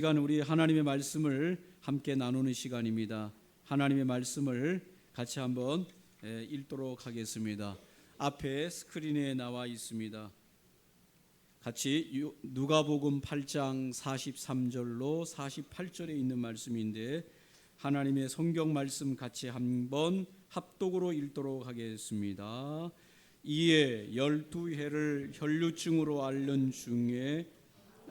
시간 우리 하나님의 말씀을 함께 나누는 시간입니다. 하나님의 말씀을 같이 한번 읽도록 하겠습니다. 앞에 스크린에 나와 있습니다. 같이 누가복음 8장 43절로 48절에 있는 말씀인데 하나님의 성경 말씀 같이 한번 합독으로 읽도록 하겠습니다. 이에 12해를 혈루증으로 앓는 중에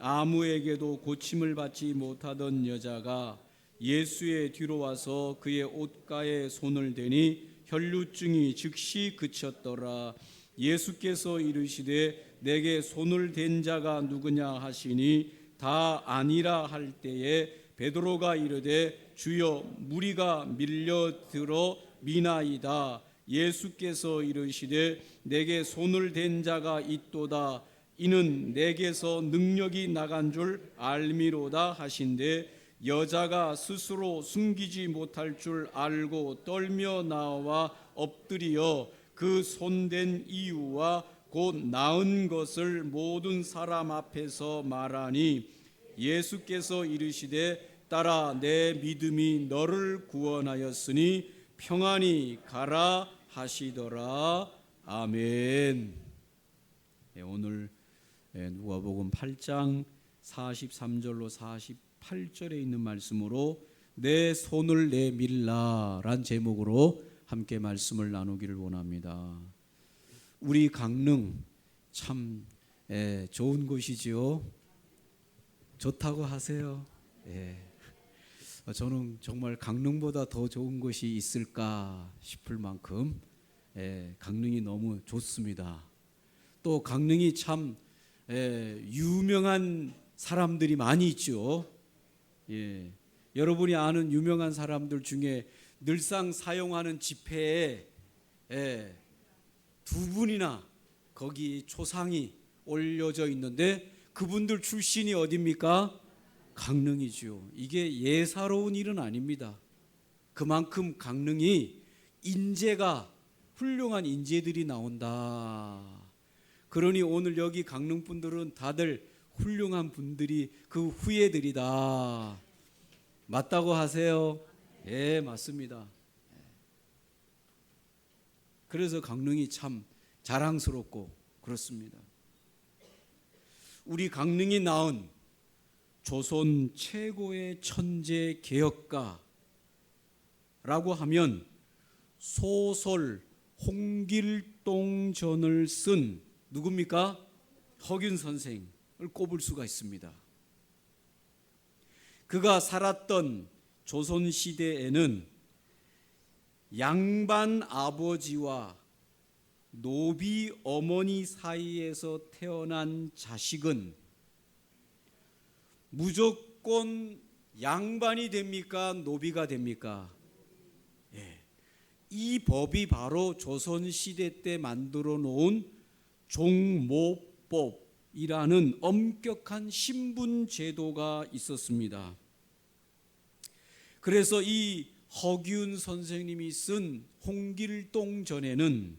아무에게도 고침을 받지 못하던 여자가 예수의 뒤로 와서 그의 옷가에 손을 대니 혈루증이 즉시 그쳤더라. 예수께서 이르시되 내게 손을 댄 자가 누구냐 하시니 다 아니라 할 때에 베드로가 이르되 주여 무리가 밀려들어 미나이다. 예수께서 이르시되 내게 손을 댄 자가 있도다. 이는 내게서 능력이 나간 줄 알미로다 하신대 여자가 스스로 숨기지 못할 줄 알고 떨며 나와 엎드려 그 손댄 이유와 곧 나은 것을 모든 사람 앞에서 말하니 예수께서 이르시되 딸아 내 믿음이 너를 구원하였으니 평안히 가라 하시더라. 아멘. 오늘 누가복음 8장 43절로 48절에 있는 말씀으로 내 손을 내밀라란 제목으로 함께 말씀을 나누기를 원합니다. 우리 강릉 참 좋은 곳이지요. 좋다고 하세요. 저는 정말 강릉보다 더 좋은 곳이 있을까 싶을 만큼 강릉이 너무 좋습니다. 또 강릉이 참 유명한 사람들이 많이 있죠. 여러분이 아는 유명한 사람들 중에 늘상 사용하는 지폐에 두 분이나 거기 초상이 올려져 있는데 그분들 출신이 어디입니까? 강릉이죠. 이게 예사로운 일은 아닙니다. 그만큼 강릉이 인재가 훌륭한 인재들이 나온다. 그러니 오늘 여기 강릉 분들은 다들 훌륭한 분들이 그 후예들이다. 맞다고 하세요? 예, 맞습니다. 그래서 강릉이 참 자랑스럽고 그렇습니다. 우리 강릉이 낳은 조선 최고의 천재 개혁가라고 하면 소설 홍길동전을 쓴 누굽니까? 허균 선생을 꼽을 수가 있습니다. 그가 살았던 조선시대에는 양반 아버지와 노비 어머니 사이에서 태어난 자식은 무조건 양반이 됩니까? 노비가 됩니까? 이 법이 바로 조선시대 때 만들어 놓은 종모법이라는 엄격한 신분 제도가 있었습니다. 그래서 이 허균 선생님이 쓴 홍길동전에는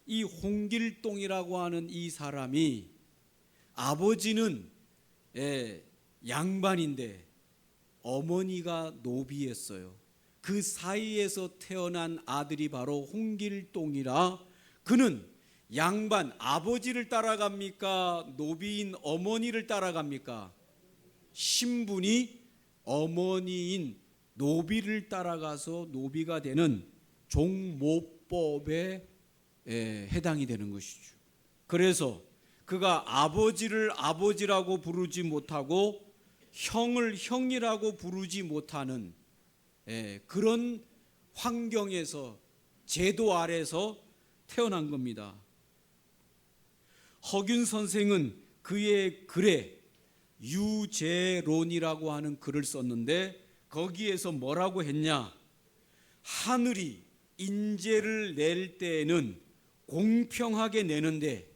이 홍길동이라고 하는 이 사람이 아버지는 양반인데 어머니가 노비였어요. 그 사이에서 태어난 아들이 바로 홍길동이라 그는 양반 아버지를 따라갑니까? 노비인 어머니를 따라갑니까? 신분이 어머니인 노비를 따라가서 노비가 되는 종모법에 해당이 되는 것이죠. 그래서 그가 아버지를 아버지라고 부르지 못하고 형을 형이라고 부르지 못하는 그런 환경에서 제도 아래서 태어난 겁니다. 허균 선생은 그의 글에 유제론이라고 하는 글을 썼는데 거기에서 뭐라고 했냐? 하늘이 인재를 낼 때에는 공평하게 내는데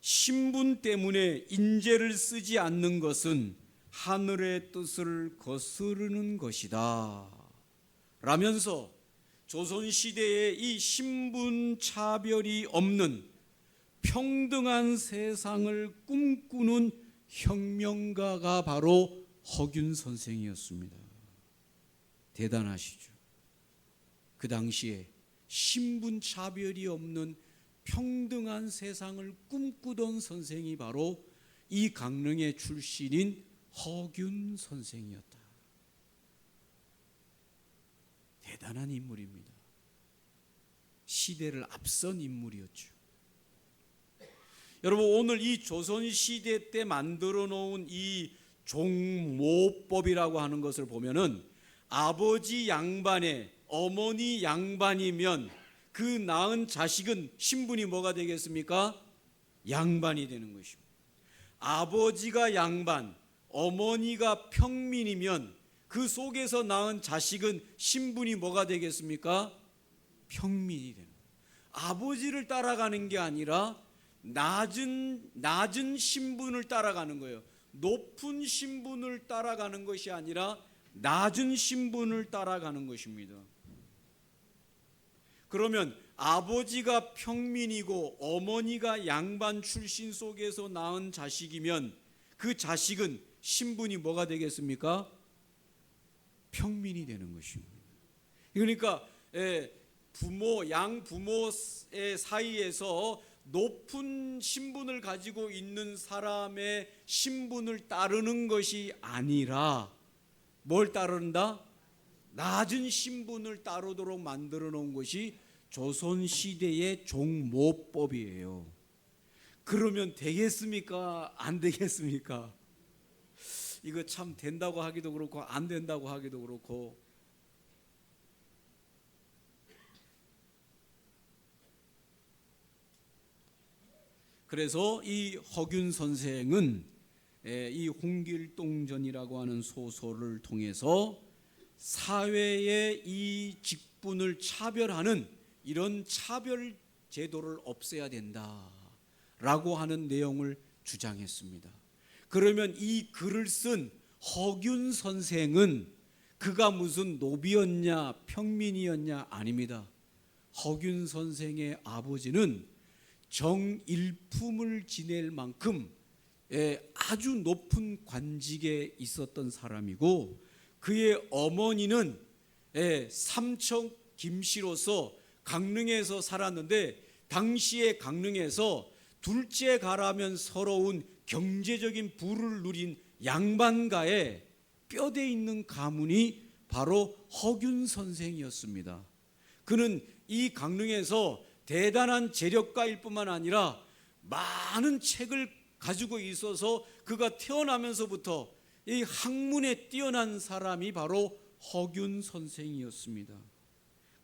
신분 때문에 인재를 쓰지 않는 것은 하늘의 뜻을 거스르는 것이다 라면서 조선시대에 이 신분 차별이 없는 평등한 세상을 꿈꾸는 혁명가가 바로 허균 선생이었습니다. 대단하시죠. 그 당시에 신분 차별이 없는 평등한 세상을 꿈꾸던 선생이 바로 이 강릉의 출신인 허균 선생이었다. 대단한 인물입니다. 시대를 앞선 인물이었죠. 여러분, 오늘 이 조선시대 때 만들어 놓은 이 종모법이라고 하는 것을 보면은 아버지 양반에 어머니 양반이면 그 낳은 자식은 신분이 뭐가 되겠습니까? 양반이 되는 것입니다. 아버지가 양반, 어머니가 평민이면 그 속에서 낳은 자식은 신분이 뭐가 되겠습니까? 평민이 되는 거예요. 아버지를 따라가는 게 아니라 낮은 신분을 따라가는 거예요. 높은 신분을 따라가는 것이 아니라 낮은 신분을 따라가는 것입니다. 그러면 아버지가 평민이고 어머니가 양반 출신 속에서 낳은 자식이면 그 자식은 신분이 뭐가 되겠습니까? 평민이 되는 것입니다. 그러니까 양부모의 사이에서 높은 신분을 가지고 있는 사람의 신분을 따르는 것이 아니라 뭘 따른다? 낮은 신분을 따르도록 만들어 놓은 것이 조선시대의 종모법이에요. 그러면 되겠습니까? 안 되겠습니까? 이거 참 된다고 하기도 그렇고 안 된다고 하기도 그렇고. 그래서 이 허균 선생은 이 홍길동전이라고 하는 소설을 통해서 사회의 이 직분을 차별하는 이런 차별 제도를 없애야 된다라고 하는 내용을 주장했습니다. 그러면 이 글을 쓴 허균 선생은 그가 무슨 노비였냐 평민이었냐 아닙니다. 허균 선생의 아버지는 정일품을 지낼 만큼 아주 높은 관직에 있었던 사람이고 그의 어머니는 삼척 김씨로서 강릉에서 살았는데 당시에 강릉에서 둘째 가라면 서러운 경제적인 부를 누린 양반가의 뼈대 있는 가문이 바로 허균 선생이었습니다. 그는 이 강릉에서 대단한 재력가일 뿐만 아니라 많은 책을 가지고 있어서 그가 태어나면서부터 이 학문에 뛰어난 사람이 바로 허균 선생이었습니다.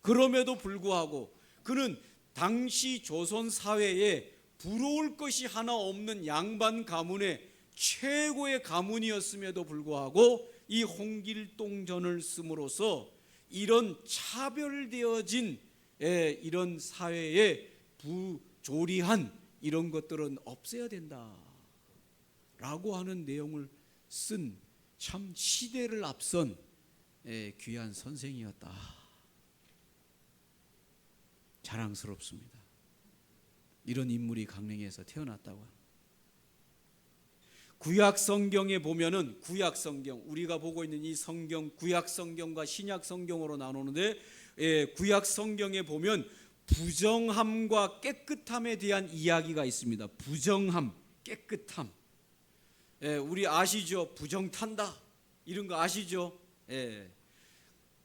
그럼에도 불구하고 그는 당시 조선 사회에 부러울 것이 하나 없는 양반 가문의 최고의 가문이었음에도 불구하고 이 홍길동전을 씀으로써 이런 차별되어진 이런 사회에 부조리한 이런 것들은 없애야 된다라고 하는 내용을 쓴 참 시대를 앞선 귀한 선생이었다. 자랑스럽습니다. 이런 인물이 강릉에서 태어났다고 합니다. 구약 성경에 보면은 구약 성경 우리가 보고 있는 이 성경 구약 성경과 신약 성경으로 나누는데 구약 성경에 보면 부정함과 깨끗함에 대한 이야기가 있습니다. 부정함, 깨끗함. 우리 아시죠? 부정탄다 이런 거 아시죠?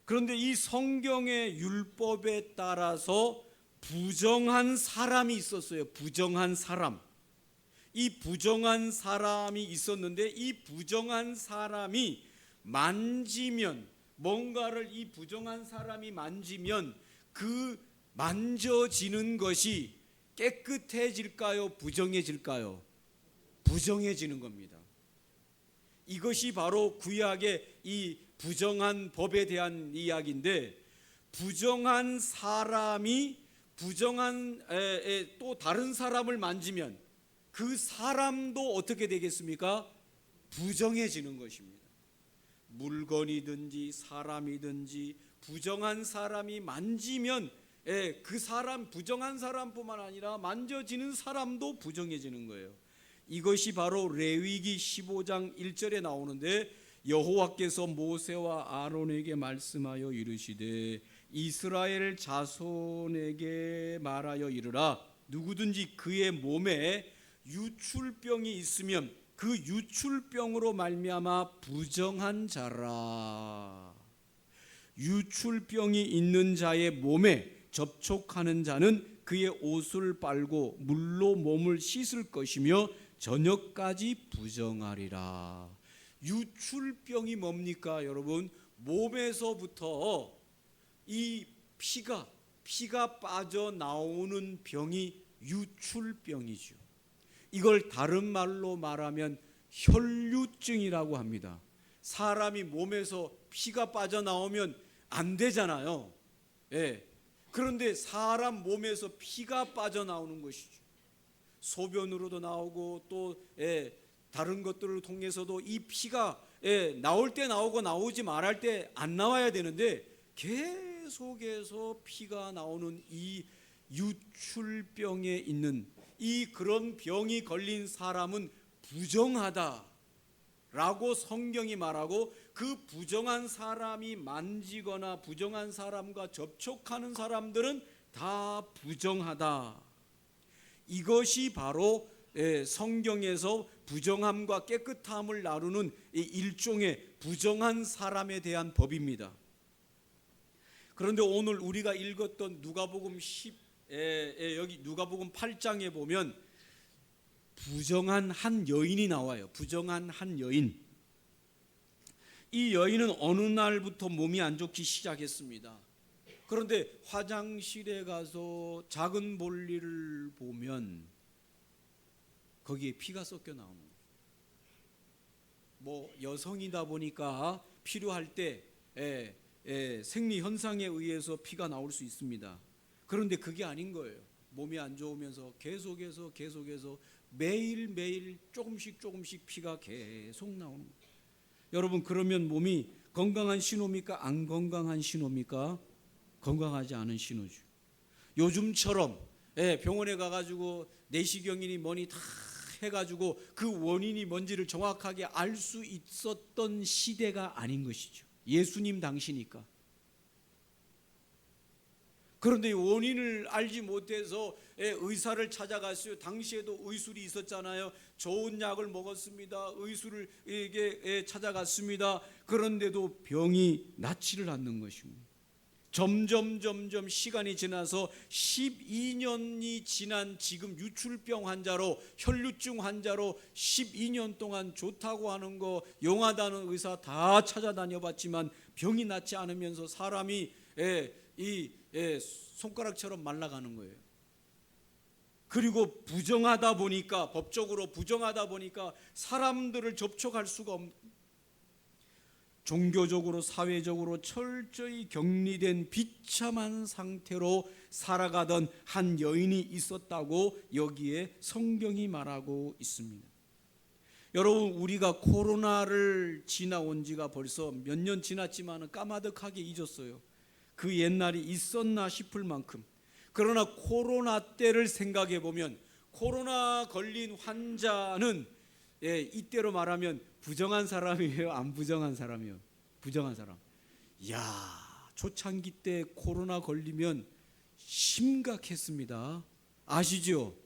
그런데 이 성경의 율법에 따라서 부정한 사람이 있었어요. 부정한 사람. 이 부정한 사람이 있었는데 이 부정한 사람이 만지면 뭔가를 이 부정한 사람이 만지면 그 만져지는 것이 깨끗해질까요? 부정해질까요? 부정해지는 겁니다. 이것이 바로 구약의 이 부정한 법에 대한 이야기인데 부정한 사람이 부정한 또 다른 사람을 만지면 그 사람도 어떻게 되겠습니까? 부정해지는 것입니다. 물건이든지 사람이든지 부정한 사람이 만지면 그 사람 부정한 사람뿐만 아니라 만져지는 사람도 부정해지는 거예요. 이것이 바로 레위기 15장 1절에 나오는데 여호와께서 모세와 아론에게 말씀하여 이르시되 이스라엘 자손에게 말하여 이르라. 누구든지 그의 몸에 유출병이 있으면 그 유출병으로 말미암아 부정한 자라. 유출병이 있는 자의 몸에 접촉하는 자는 그의 옷을 빨고 물로 몸을 씻을 것이며 저녁까지 부정하리라. 유출병이 뭡니까 여러분? 몸에서부터 이 피가 빠져나오는 병이 유출병이죠. 이걸 다른 말로 말하면 혈류증이라고 합니다. 사람이 몸에서 피가 빠져나오면 안 되잖아요. 예. 그런데 사람 몸에서 피가 빠져나오는 것이죠. 소변으로도 나오고 또 다른 것들을 통해서도 이 피가 나올 때 나오고 나오지 말할 때 안 나와야 되는데 계속해서 피가 나오는 이 유출병에 있는 이 그런 병이 걸린 사람은 부정하다라고 성경이 말하고, 그 부정한 사람이 만지거나 부정한 사람과 접촉하는 사람들은 다 부정하다. 이것이 바로 성경에서 부정함과 깨끗함을 나누는 일종의 부정한 사람에 대한 법입니다. 그런데 오늘 우리가 읽었던 누가복음 여기 누가복음 8장에 보면 부정한 한 여인이 나와요. 부정한 한 여인. 이 여인은 어느 날부터 몸이 안 좋기 시작했습니다. 그런데 화장실에 가서 작은 볼일을 보면 거기에 피가 섞여 나오는 거예요. 뭐 여성이다 보니까 필요할 때 생리 현상에 의해서 피가 나올 수 있습니다. 그런데 그게 아닌 거예요. 몸이 안 좋으면서 계속해서 매일매일 조금씩 피가 계속 나오는 거예요. 여러분, 그러면 몸이 건강한 신호입니까? 안 건강한 신호입니까? 건강하지 않은 신호죠. 요즘처럼 병원에 가가지고 내시경이니 뭐니 다 해가지고 그 원인이 뭔지를 정확하게 알 수 있었던 시대가 아닌 것이죠. 예수님 당시니까. 그런데 원인을 알지 못해서 의사를 찾아갔어요. 당시에도 의술이 있었잖아요. 좋은 약을 먹었습니다. 의술을 찾아갔습니다. 그런데도 병이 낫지를 않는 것입니다. 점점 시간이 지나서 12년이 지난 지금 유출병 환자로, 혈류증 환자로 12년 동안 좋다고 하는 거, 용하다는 의사 다 찾아다녀 봤지만 병이 낫지 않으면서 사람이 손가락처럼 말라가는 거예요. 그리고 부정하다 보니까, 법적으로 부정하다 보니까 사람들을 접촉할 수가 없는, 종교적으로 사회적으로 철저히 격리된 비참한 상태로 살아가던 한 여인이 있었다고 여기에 성경이 말하고 있습니다. 여러분, 우리가 코로나를 지나온 지가 벌써 몇 년 지났지만 까마득하게 잊었어요. 그 옛날이 있었나 싶을 만큼. 그러나 코로나 때를 생각해 보면 코로나 걸린 환자는 이때로 말하면 부정한 사람이에요? 안 부정한 사람이에요? 부정한 사람. 이야, 초창기 때 코로나 걸리면 심각했습니다. 아시죠?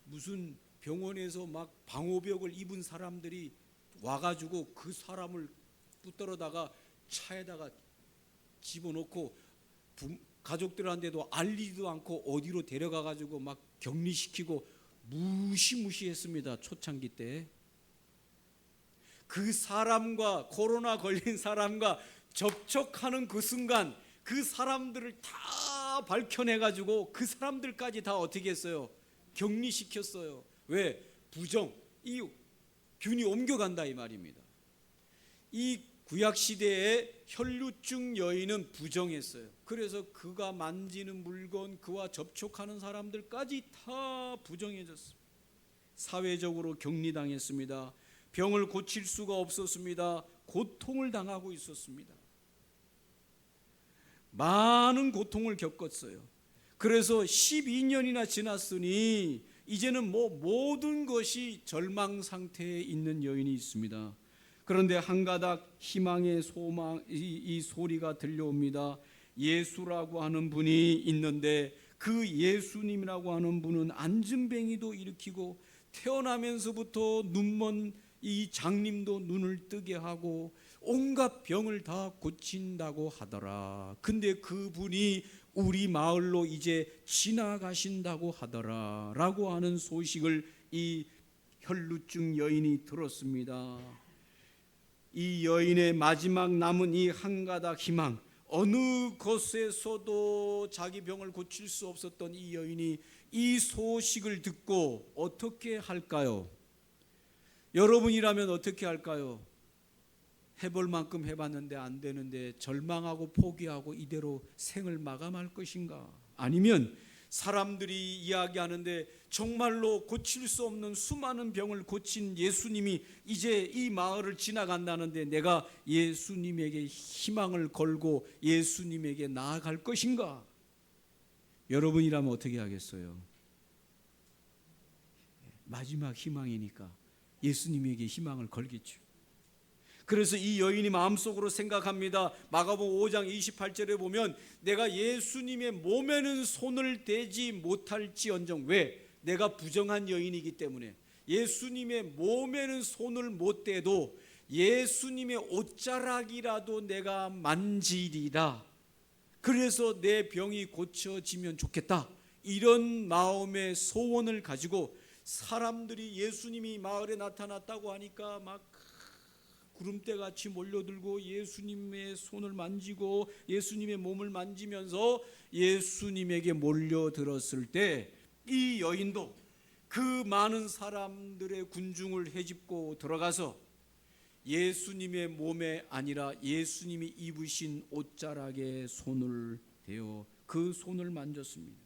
무슨 병원에서 막 방호벽을 입은 사람들이 와가지고 그 사람을 붙들어다가 차에다가 집어넣고 가족들한테도 알리지도 않고 어디로 데려가가지고 막 격리시키고 무시무시했습니다. 초창기 때. 그 사람과, 코로나 걸린 사람과 접촉하는 그 순간 그 사람들을 다 밝혀내가지고 그 사람들까지 다 어떻게 했어요? 격리시켰어요. 왜? 부정. 이 균이 옮겨간다 이 말입니다. 이 구약시대의 혈류증 여인은 부정했어요. 그래서 그가 만지는 물건, 그와 접촉하는 사람들까지 다 부정해졌습니다. 사회적으로 격리당했습니다. 병을 고칠 수가 없었습니다. 고통을 당하고 있었습니다. 많은 고통을 겪었어요. 그래서 12년이나 지났으니 이제는 모든 것이 절망 상태에 있는 여인이 있습니다. 그런데 한 가닥 희망의 소망, 이 소리가 들려옵니다. 예수라고 하는 분이 있는데 그 예수님이라고 하는 분은 안진뱅이도 일으키고 태어나면서부터 눈먼 이 장님도 눈을 뜨게 하고 온갖 병을 다 고친다고 하더라. 근데 그분이 우리 마을로 이제 지나가신다고 하더라 라고 하는 소식을 이 혈루증 여인이 들었습니다. 이 여인의 마지막 남은 이 한 가닥 희망, 어느 곳에서도 자기 병을 고칠 수 없었던 이 여인이 이 소식을 듣고 어떻게 할까요? 여러분이라면 어떻게 할까요? 해볼 만큼 해봤는데 안 되는데 절망하고 포기하고 이대로 생을 마감할 것인가? 아니면 사람들이 이야기하는데 정말로 고칠 수 없는 수많은 병을 고친 예수님이 이제 이 마을을 지나간다는데 내가 예수님에게 희망을 걸고 예수님에게 나아갈 것인가? 여러분이라면 어떻게 하겠어요? 마지막 희망이니까 예수님에게 희망을 걸겠죠. 그래서 이 여인이 마음속으로 생각합니다. 마가복음 5장 28절에 보면 내가 예수님의 몸에는 손을 대지 못할지언정, 왜? 내가 부정한 여인이기 때문에 예수님의 몸에는 손을 못 대도 예수님의 옷자락이라도 내가 만지리라. 그래서 내 병이 고쳐지면 좋겠다. 이런 마음의 소원을 가지고 사람들이 예수님이 마을에 나타났다고 하니까 막 구름대같이 몰려들고 예수님의 손을 만지고 예수님의 몸을 만지면서 예수님에게 몰려들었을 때 이 여인도 그 많은 사람들의 군중을 헤집고 들어가서 예수님의 몸에 아니라 예수님이 입으신 옷자락에 손을 대어 그 손을 만졌습니다.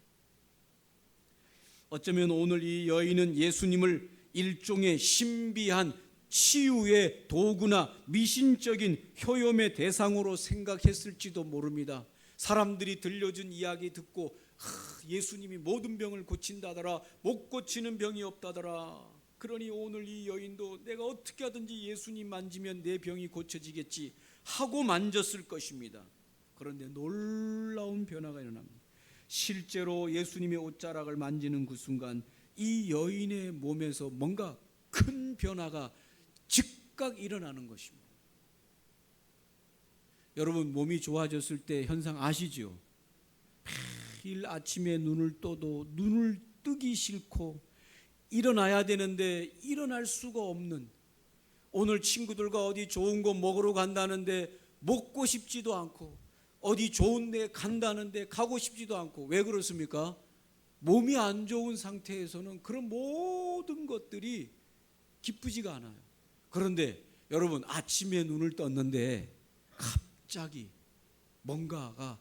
어쩌면 오늘 이 여인은 예수님을 일종의 신비한 치유의 도구나 미신적인 효염의 대상으로 생각했을지도 모릅니다. 사람들이 들려준 이야기 듣고 예수님이 모든 병을 고친다더라, 못 고치는 병이 없다더라. 그러니 오늘 이 여인도 내가 어떻게 하든지 예수님 만지면 내 병이 고쳐지겠지 하고 만졌을 것입니다. 그런데 놀라운 변화가 일어납니다. 실제로 예수님의 옷자락을 만지는 그 순간 이 여인의 몸에서 뭔가 큰 변화가 즉각 일어나는 것입니다. 여러분, 몸이 좋아졌을 때 현상 아시죠? 매일 아침에 눈을 떠도 눈을 뜨기 싫고 일어나야 되는데 일어날 수가 없는, 오늘 친구들과 어디 좋은 거 먹으러 간다는데 먹고 싶지도 않고 어디 좋은 데 간다는데 가고 싶지도 않고. 왜 그렇습니까? 몸이 안 좋은 상태에서는 그런 모든 것들이 기쁘지가 않아요. 그런데 여러분, 아침에 눈을 떴는데 갑자기 뭔가가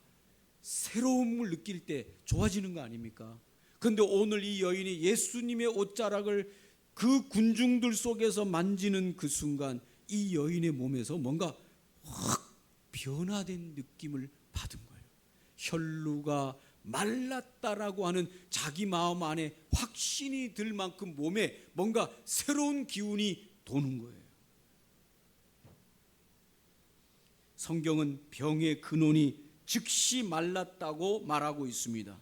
새로움을 느낄 때 좋아지는 거 아닙니까? 그런데 오늘 이 여인이 예수님의 옷자락을 그 군중들 속에서 만지는 그 순간 이 여인의 몸에서 뭔가 확 변화된 느낌을 받은 거예요. 혈루가 말랐다라고 하는 자기 마음 안에 확신이 들 만큼 몸에 뭔가 새로운 기운이 도는 거예요. 성경은 병의 근원이 즉시 말랐다고 말하고 있습니다.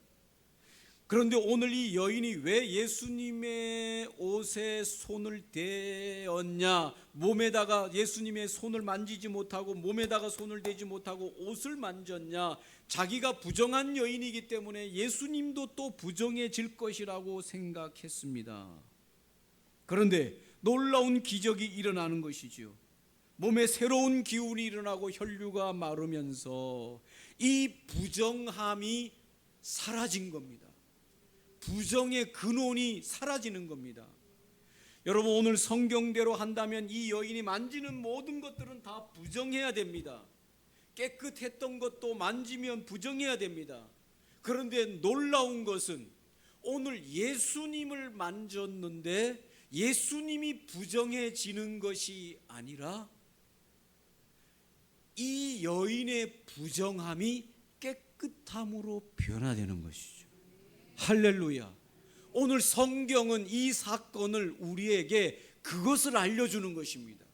그런데 오늘 이 여인이 왜 예수님의 옷에 손을 대었냐? 몸에다가 예수님의 손을 만지지 못하고 몸에다가 손을 대지 못하고 옷을 만졌냐? 자기가 부정한 여인이기 때문에 예수님도 또 부정해질 것이라고 생각했습니다. 그런데 놀라운 기적이 일어나는 것이지요. 몸에 새로운 기운이 일어나고 혈류가 마르면서 이 부정함이 사라진 겁니다. 부정의 근원이 사라지는 겁니다. 여러분, 오늘 성경대로 한다면 이 여인이 만지는 모든 것들은 다 부정해야 됩니다. 깨끗했던 것도 만지면 부정해야 됩니다. 그런데 놀라운 것은 오늘 예수님을 만졌는데 예수님이 부정해지는 것이 아니라 이 여인의 부정함이 깨끗함으로 변화되는 것이죠. 할렐루야. 오늘 성경은 이 사건을 우리에게 그것을 알려주는 것입니다.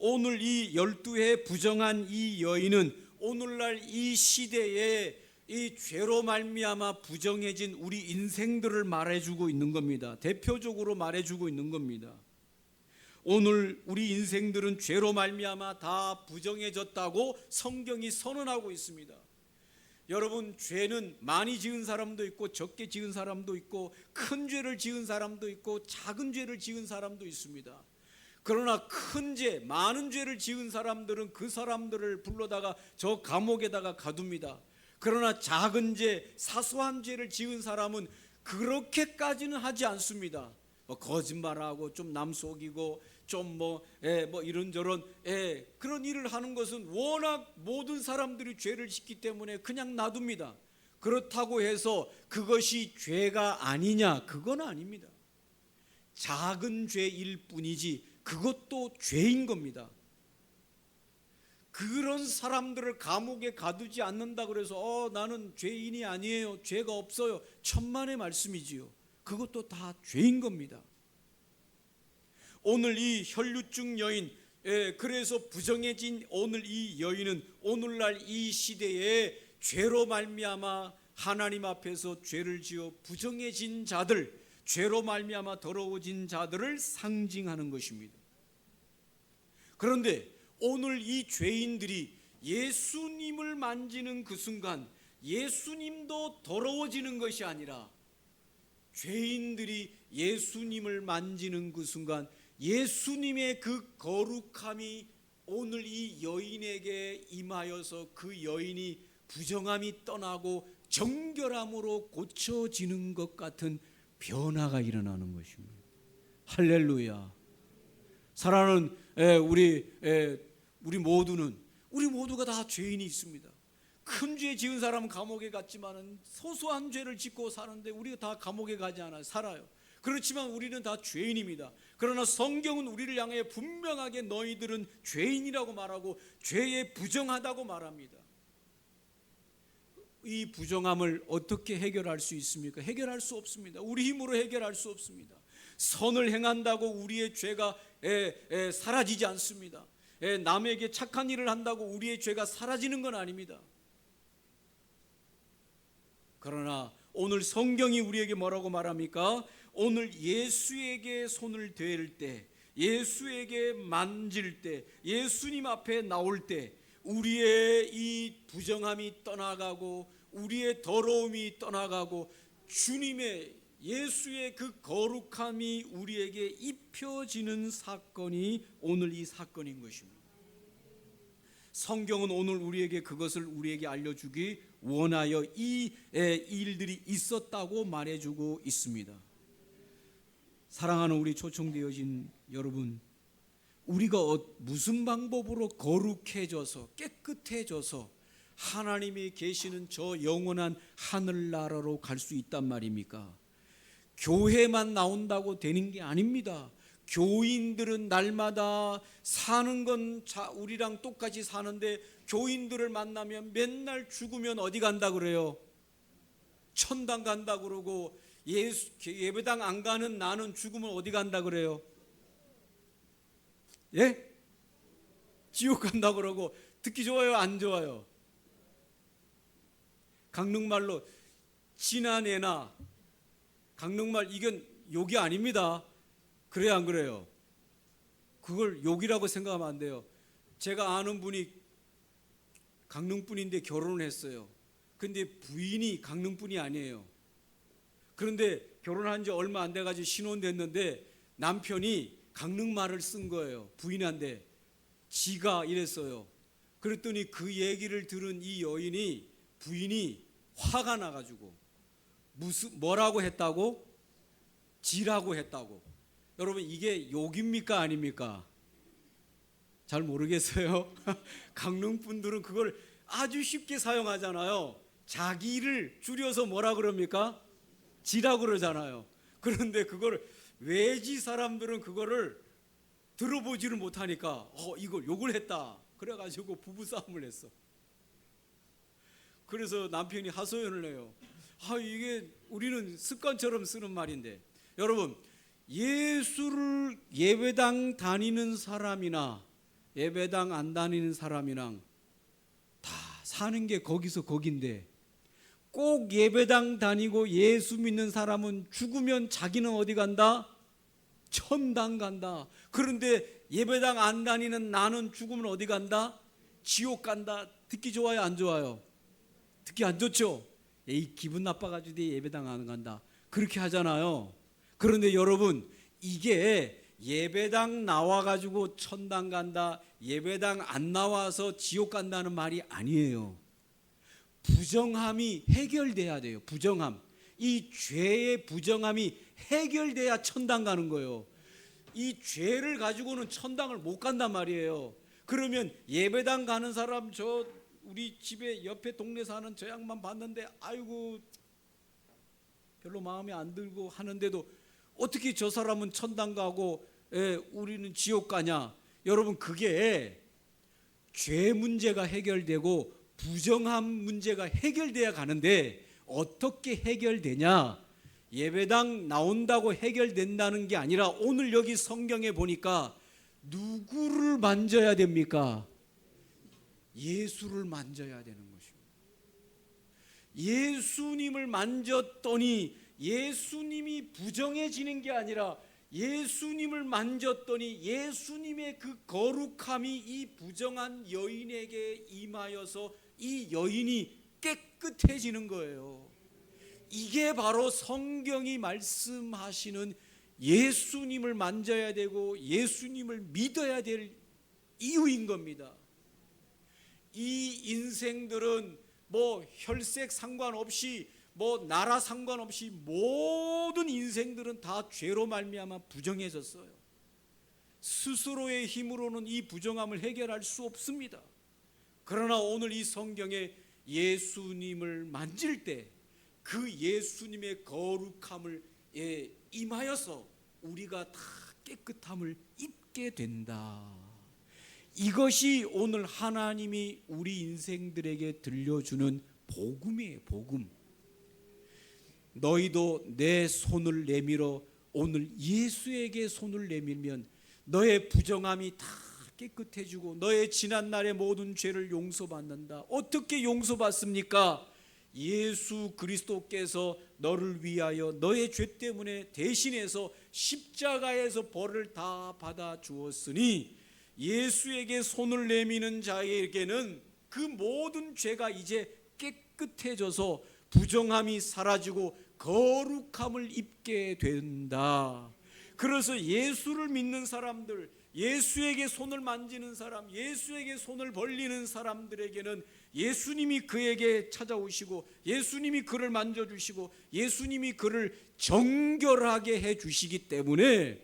오늘 이 12해 부정한 이 여인은 오늘날 이 시대에 이 죄로 말미암아 부정해진 우리 인생들을 말해주고 있는 겁니다. 대표적으로 말해주고 있는 겁니다. 오늘 우리 인생들은 죄로 말미암아 다 부정해졌다고 성경이 선언하고 있습니다. 여러분, 죄는 많이 지은 사람도 있고 적게 지은 사람도 있고 큰 죄를 지은 사람도 있고 작은 죄를 지은 사람도 있습니다. 그러나 큰 죄, 많은 죄를 지은 사람들은 그 사람들을 불러다가 저 감옥에다가 가둡니다. 그러나 작은 죄, 사소한 죄를 지은 사람은 그렇게까지는 하지 않습니다. 거짓말하고 좀 남 속이고 좀 이런저런 그런 일을 하는 것은 워낙 모든 사람들이 죄를 짓기 때문에 그냥 놔둡니다. 그렇다고 해서 그것이 죄가 아니냐? 그건 아닙니다. 작은 죄일 뿐이지 그것도 죄인 겁니다. 그런 사람들을 감옥에 가두지 않는다 그래서 나는 죄인이 아니에요, 죄가 없어요, 천만의 말씀이지요. 그것도 다 죄인 겁니다. 오늘 이 혈류증 여인, 그래서 부정해진 오늘 이 여인은 오늘날 이 시대에 죄로 말미암아 하나님 앞에서 죄를 지어 부정해진 자들, 죄로 말미암아 더러워진 자들을 상징하는 것입니다. 그런데 오늘 이 죄인들이 예수님을 만지는 그 순간 예수님도 더러워지는 것이 아니라 죄인들이 예수님을 만지는 그 순간 예수님의 그 거룩함이 오늘 이 여인에게 임하여서 그 여인이 부정함이 떠나고 정결함으로 고쳐지는 것 같은 변화가 일어나는 것입니다. 할렐루야. 사랑하는 우리 모두가 다 죄인이 있습니다. 큰 죄 지은 사람은 감옥에 갔지만 소소한 죄를 짓고 사는데 우리가 다 감옥에 가지 않아요. 살아요. 그렇지만 우리는 다 죄인입니다. 그러나 성경은 우리를 향해 분명하게 너희들은 죄인이라고 말하고 죄에 부정하다고 말합니다. 이 부정함을 어떻게 해결할 수 있습니까? 해결할 수 없습니다. 우리 힘으로 해결할 수 없습니다. 선을 행한다고 우리의 죄가 사라지지 않습니다. 남에게 착한 일을 한다고 우리의 죄가 사라지는 건 아닙니다. 그러나 오늘 성경이 우리에게 뭐라고 말합니까? 오늘 예수에게 손을 댈 때, 예수에게 만질 때, 예수님 앞에 나올 때 우리의 이 부정함이 떠나가고 우리의 더러움이 떠나가고 주님의 예수의 그 거룩함이 우리에게 입혀지는 사건이 오늘 이 사건인 것입니다. 성경은 오늘 우리에게 그것을 우리에게 알려주기 원하여 이 일들이 있었다고 말해주고 있습니다. 사랑하는 우리 초청되어진 여러분, 우리가 무슨 방법으로 거룩해져서 깨끗해져서 하나님이 계시는 저 영원한 하늘나라로 갈 수 있단 말입니까? 교회만 나온다고 되는 게 아닙니다. 교인들은 날마다 사는 건 우리랑 똑같이 사는데 교인들을 만나면 맨날 죽으면 어디 간다 그래요? 천당 간다 그러고 예배당 안 가는 나는 죽으면 어디 간다 그래요? 예? 지옥 간다 그러고 듣기 좋아요, 안 좋아요? 강릉말로 지난해나 강릉말 이건 욕이 아닙니다. 그래요, 안 그래요? 그걸 욕이라고 생각하면 안 돼요. 제가 아는 분이 강릉분인데 결혼을 했어요. 근데 부인이 강릉분이 아니에요. 그런데 결혼한 지 얼마 안 돼가지고 신혼됐는데 남편이 강릉말을 쓴 거예요. 부인한테 지가 이랬어요. 그랬더니 그 얘기를 들은 이 여인이 부인이 화가 나가지고 뭐라고 했다고? 지라고 했다고. 여러분 이게 욕입니까 아닙니까? 잘 모르겠어요. 강릉분들은 그걸 아주 쉽게 사용하잖아요. 자기를 줄여서 뭐라 그럽니까? 지라고 그러잖아요. 그런데 그걸 외지 사람들은 그거를 들어보지를 못하니까 이걸 욕을 했다. 그래가지고 부부싸움을 했어. 그래서 남편이 하소연을 해요. 이게 우리는 습관처럼 쓰는 말인데, 여러분 예수를 예배당 다니는 사람이나 예배당 안 다니는 사람이랑 다 사는 게 거기서 거긴데 꼭 예배당 다니고 예수 믿는 사람은 죽으면 자기는 어디 간다? 천당 간다. 그런데 예배당 안 다니는 나는 죽으면 어디 간다? 지옥 간다. 듣기 좋아요, 안 좋아요? 듣기 안 좋죠? 에이, 기분 나빠가지고 예배당 안 간다, 그렇게 하잖아요. 그런데 여러분, 이게 예배당 나와가지고 천당 간다, 예배당 안 나와서 지옥 간다는 말이 아니에요. 부정함이 해결돼야 돼요. 부정함, 이 죄의 부정함이 해결돼야 천당 가는 거예요. 이 죄를 가지고는 천당을 못 간단 말이에요. 그러면 예배당 가는 사람, 저 우리 집에 옆에 동네 사는 저 양반 봤는데 아이고 별로 마음에 안 들고 하는데도 어떻게 저 사람은 천당 가고 우리는 지옥 가냐? 여러분, 그게 죄 문제가 해결되고 부정함 문제가 해결돼야 가는데 어떻게 해결되냐? 예배당 나온다고 해결된다는 게 아니라 오늘 여기 성경에 보니까 누구를 만져야 됩니까? 예수를 만져야 되는 것입니다. 예수님을 만졌더니 예수님이 부정해지는 게 아니라 예수님을 만졌더니 예수님의 그 거룩함이 이 부정한 여인에게 임하여서 이 여인이 깨끗해지는 거예요. 이게 바로 성경이 말씀하시는 예수님을 만져야 되고 예수님을 믿어야 될 이유인 겁니다. 이 인생들은 뭐 혈색 상관없이 뭐 나라 상관없이 모든 인생들은 다 죄로 말미암아 부정해졌어요. 스스로의 힘으로는 이 부정함을 해결할 수 없습니다. 그러나 오늘 이 성경에 예수님을 만질 때 그 예수님의 거룩함을 임하여서 우리가 다 깨끗함을 입게 된다. 이것이 오늘 하나님이 우리 인생들에게 들려주는 복음이에요. 복음. 너희도 내 손을 내밀어 오늘 예수에게 손을 내밀면 너의 부정함이 다 깨끗해지고 너의 지난날의 모든 죄를 용서받는다. 어떻게 용서받습니까? 예수 그리스도께서 너를 위하여 너의 죄 때문에 대신해서 십자가에서 벌을 다 받아 주었으니 예수에게 손을 내미는 자에게는 그 모든 죄가 이제 깨끗해져서 부정함이 사라지고 거룩함을 입게 된다. 그래서 예수를 믿는 사람들, 예수에게 손을 만지는 사람, 예수에게 손을 벌리는 사람들에게는 예수님이 그에게 찾아오시고 예수님이 그를 만져주시고 예수님이 그를 정결하게 해주시기 때문에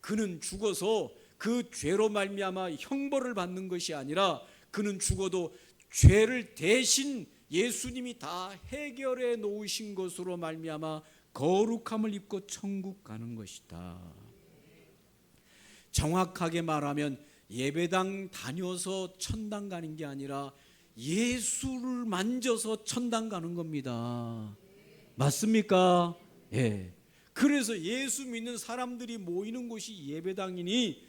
그는 죽어서 그 죄로 말미암아 형벌을 받는 것이 아니라 그는 죽어도 죄를 대신 예수님이 다 해결해 놓으신 것으로 말미암아 거룩함을 입고 천국 가는 것이다. 정확하게 말하면 예배당 다녀서 천당 가는 게 아니라 예수를 만져서 천당 가는 겁니다. 맞습니까? 예. 그래서 예수 믿는 사람들이 모이는 곳이 예배당이니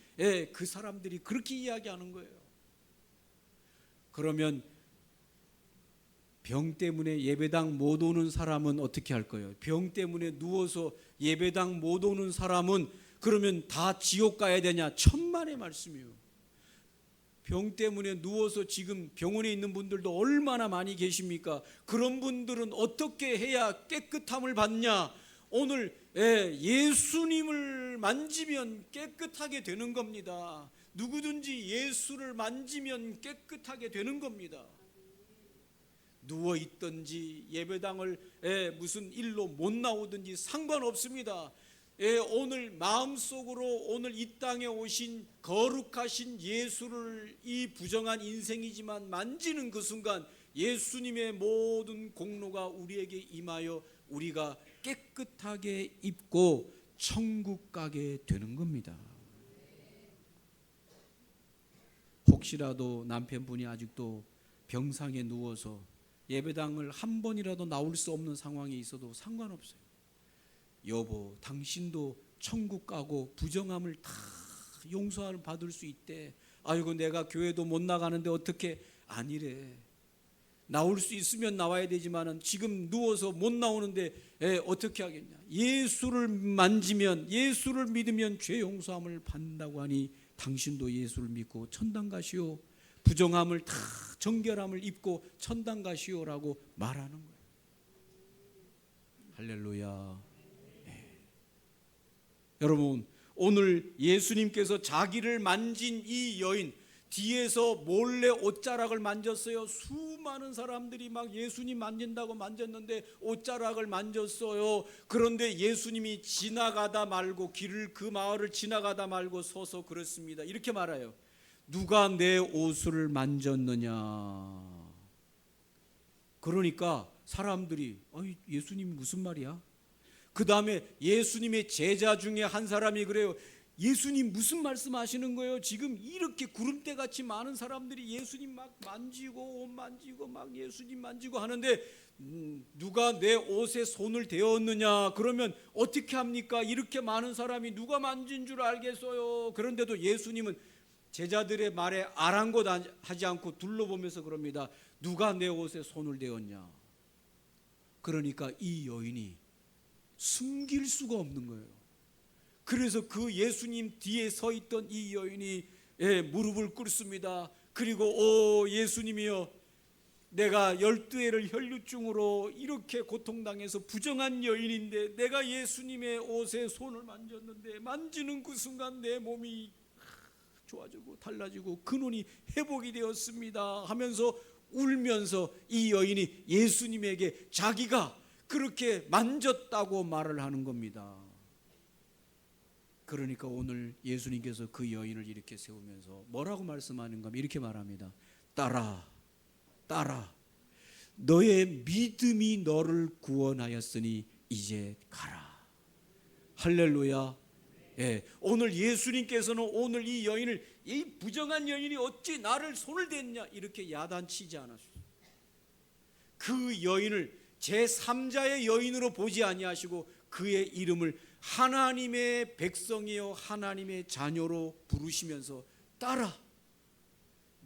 그 사람들이 그렇게 이야기하는 거예요. 그러면 병 때문에 예배당 못 오는 사람은 어떻게 할 거예요? 병 때문에 누워서 예배당 못 오는 사람은 그러면 다 지옥 가야 되냐? 천만의 말씀이에요. 병 때문에 누워서 지금 병원에 있는 분들도 얼마나 많이 계십니까? 그런 분들은 어떻게 해야 깨끗함을 받냐? 오늘 예수님을 만지면 깨끗하게 되는 겁니다. 누구든지 예수를 만지면 깨끗하게 되는 겁니다. 누워 있든지 예배당을 무슨 일로 못 나오든지 상관없습니다. 오늘 마음속으로 오늘 이 땅에 오신 거룩하신 예수를 이 부정한 인생이지만 만지는 그 순간 예수님의 모든 공로가 우리에게 임하여 우리가 깨끗하게 입고 천국 가게 되는 겁니다. 혹시라도 남편분이 아직도 병상에 누워서 예배당을 한 번이라도 나올 수 없는 상황에 있어도 상관없어요. 여보, 당신도 천국 가고 부정함을 다 용서를 받을 수 있대. 아이고 내가 교회도 못 나가는데 어떻게. 아니래. 나올 수 있으면 나와야 되지만은 지금 누워서 못 나오는데 어떻게 하겠냐. 예수를 만지면, 예수를 믿으면 죄 용서함을 받는다고 하니 당신도 예수를 믿고 천당 가시오. 부정함을 다, 정결함을 입고 천당 가시오라고 말하는 거예요. 할렐루야. 여러분, 오늘 예수님께서 자기를 만진 이 여인, 뒤에서 몰래 옷자락을 만졌어요. 수많은 사람들이 막 예수님 만진다고 만졌는데 옷자락을 만졌어요. 그런데 예수님이 지나가다 말고, 길을, 그 마을을 지나가다 말고 서서 그렇습니다. 이렇게 말해요. 누가 내 옷을 만졌느냐. 그러니까 사람들이 예수님이 무슨 말이야? 그 다음에 예수님의 제자 중에 한 사람이 그래요. 예수님 무슨 말씀하시는 거예요? 지금 이렇게 구름대같이 많은 사람들이 예수님 막 만지고 옷 만지고 막 예수님 만지고 하는데 누가 내 옷에 손을 대었느냐? 그러면 어떻게 합니까? 이렇게 많은 사람이 누가 만진 줄 알겠어요? 그런데도 예수님은 제자들의 말에 아랑곳하지 않고 둘러보면서 그럽니다. 누가 내 옷에 손을 대었냐? 그러니까 이 여인이 숨길 수가 없는 거예요. 그래서 그 예수님 뒤에 서 있던 이 여인이 무릎을 꿇습니다. 그리고 예수님이여, 내가 12해를 혈류증으로 이렇게 고통당해서 부정한 여인인데 내가 예수님의 옷에 손을 만졌는데 만지는 그 순간 내 몸이 좋아지고 달라지고 근원이 회복이 되었습니다 하면서 울면서 이 여인이 예수님에게 자기가 그렇게 만졌다고 말을 하는 겁니다. 그러니까 오늘 예수님께서 그 여인을 이렇게 세우면서 뭐라고 말씀하는가 하면 이렇게 말합니다. 딸아, 딸아, 너의 믿음이 너를 구원하였으니 이제 가라. 할렐루야. 오늘 예수님께서는 오늘 이 여인을, 이 부정한 여인이 어찌 나를 손을 댔냐 이렇게 야단치지 않았어요. 그 여인을 제3자의 여인으로 보지 아니하시고 그의 이름을 하나님의 백성이요 하나님의 자녀로 부르시면서 딸아,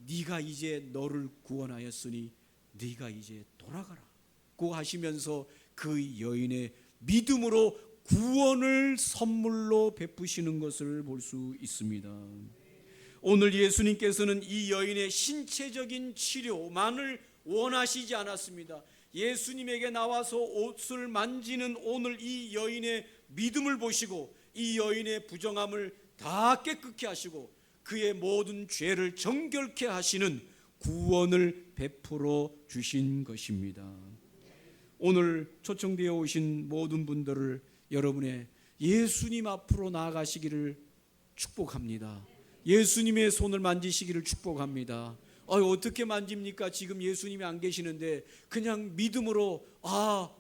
네가 이제 너를 구원하였으니 네가 이제 돌아가라고 하시면서 그 여인의 믿음으로 구원을 선물로 베푸시는 것을 볼 수 있습니다. 오늘 예수님께서는 이 여인의 신체적인 치료만을 원하시지 않았습니다. 예수님에게 나와서 옷을 만지는 오늘 이 여인의 믿음을 보시고 이 여인의 부정함을 다 깨끗게 하시고 그의 모든 죄를 정결케 하시는 구원을 베풀어 주신 것입니다. 오늘 초청되어 오신 모든 분들을 여러분의 예수님 앞으로 나아가시기를 축복합니다. 예수님의 손을 만지시기를 축복합니다. 어떻게 만집니까? 지금 예수님이 안 계시는데 그냥 믿음으로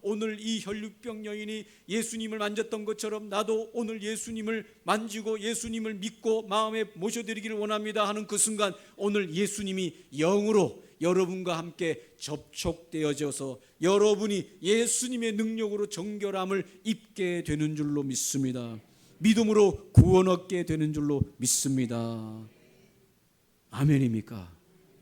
오늘 이 혈류병 여인이 예수님을 만졌던 것처럼 나도 오늘 예수님을 만지고 예수님을 믿고 마음에 모셔드리기를 원합니다 하는 그 순간 오늘 예수님이 영으로 여러분과 함께 접촉되어져서 여러분이 예수님의 능력으로 정결함을 입게 되는 줄로 믿습니다. 믿음으로 구원 얻게 되는 줄로 믿습니다. 아멘입니까?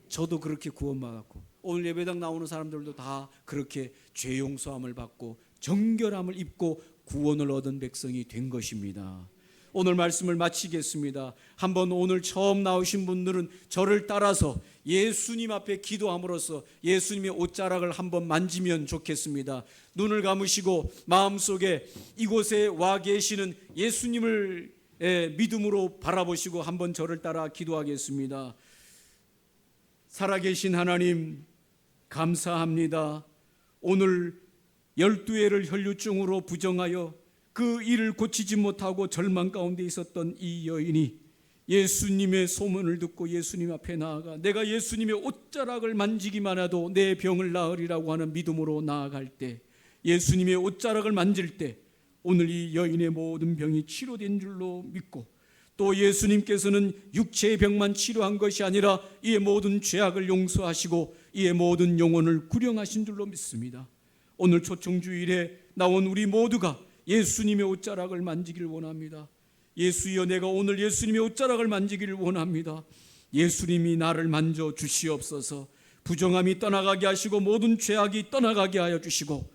저도 그렇게 구원받았고 오늘 예배당 나오는 사람들도 다 그렇게 죄 용서함을 받고 정결함을 입고 구원을 얻은 백성이 된 것입니다. 오늘 말씀을 마치겠습니다. 한번 오늘 처음 나오신 분들은 저를 따라서 예수님 앞에 기도함으로써 예수님의 옷자락을 한번 만지면 좋겠습니다. 눈을 감으시고 마음속에 이곳에 와 계시는 예수님을 믿음으로 바라보시고 한번 저를 따라 기도하겠습니다. 살아계신 하나님 감사합니다. 오늘 12해를 혈류증으로 부정하여 그 일을 고치지 못하고 절망 가운데 있었던 이 여인이 예수님의 소문을 듣고 예수님 앞에 나아가 내가 예수님의 옷자락을 만지기만 해도 내 병을 나으리라고 하는 믿음으로 나아갈 때 예수님의 옷자락을 만질 때 오늘 이 여인의 모든 병이 치료된 줄로 믿고 또 예수님께서는 육체의 병만 치료한 것이 아니라 이의 모든 죄악을 용서하시고 이의 모든 영혼을 구령하신 줄로 믿습니다. 오늘 초청주일에 나온 우리 모두가 예수님의 옷자락을 만지기를 원합니다. 예수여, 내가 오늘 예수님의 옷자락을 만지기를 원합니다. 예수님이 나를 만져 주시옵소서. 부정함이 떠나가게 하시고 모든 죄악이 떠나가게 하여 주시고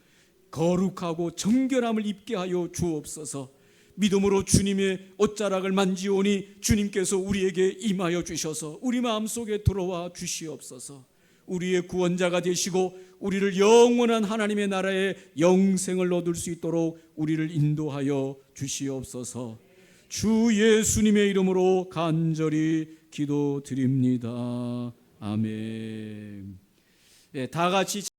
거룩하고 정결함을 입게 하여 주옵소서. 믿음으로 주님의 옷자락을 만지오니 주님께서 우리에게 임하여 주셔서 우리 마음속에 들어와 주시옵소서. 우리의 구원자가 되시고 우리를 영원한 하나님의 나라의 영생을 얻을 수 있도록 우리를 인도하여 주시옵소서. 주 예수님의 이름으로 간절히 기도드립니다. 아멘. 다 같이